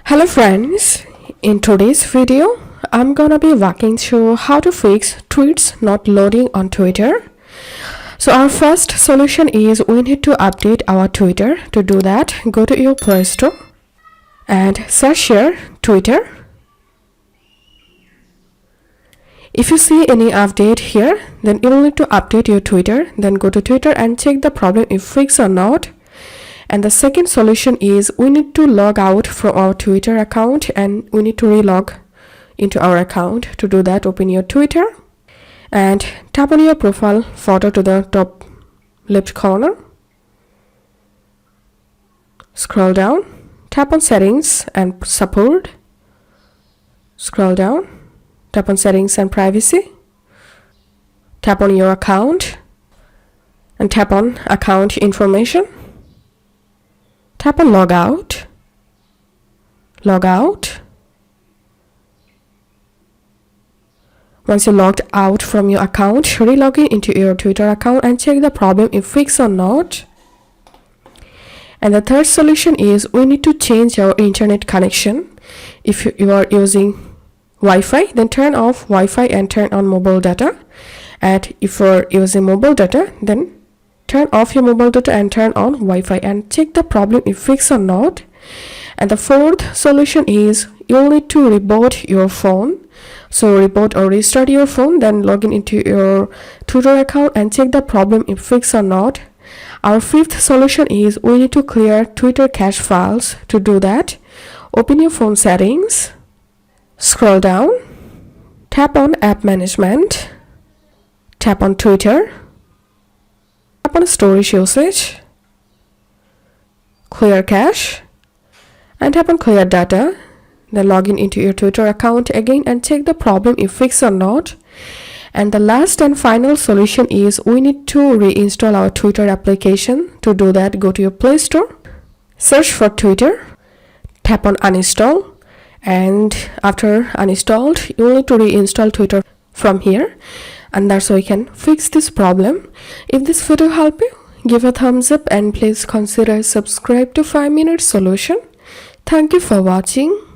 Hello friends, in today's video, I'm gonna be walking through how to fix tweets not loading on Twitter. So our first solution is we need to update our Twitter. To do that, go to your Play Store and search here Twitter. If you see any update here, then you will need to update your Twitter. Then go to Twitter and check the problem if fixed or not. And the second solution is we need to log out from our Twitter account and we need to relog into our account. To do that, open your Twitter and tap on your profile photo to the top left corner. Scroll down, tap on settings and support. Scroll down, tap on settings and privacy. Tap on your account and tap on account information. Tap on log out. Log out. Once you're logged out from your account, re-log in into your Twitter account and check the problem if fixed or not. And the third solution is we need to change our internet connection. If you are using Wi-Fi, then turn off Wi-Fi and turn on mobile data. And if you're using mobile data, then turn off your mobile data and turn on Wi-Fi and check the problem if fixed or not. And the fourth solution is you'll need to reboot your phone. So reboot or restart your phone, then log in into your Twitter account and check the problem if fixed or not. Our fifth solution is we need to clear Twitter cache files. To do that, open your phone settings, scroll down, tap on app management, tap on Twitter, tap on storage usage, clear cache, and tap on clear data. Then log in into your Twitter account again and check the problem if fixed or not. And the last and final solution is we need to reinstall our Twitter application. To do that, go to your Play Store, search for Twitter, tap on uninstall, and after uninstalled, you will need to reinstall Twitter from here. And that's how you can fix this problem. If this video helped you, give a thumbs up and please consider subscribe to 5 Minute Solution. Thank you for watching.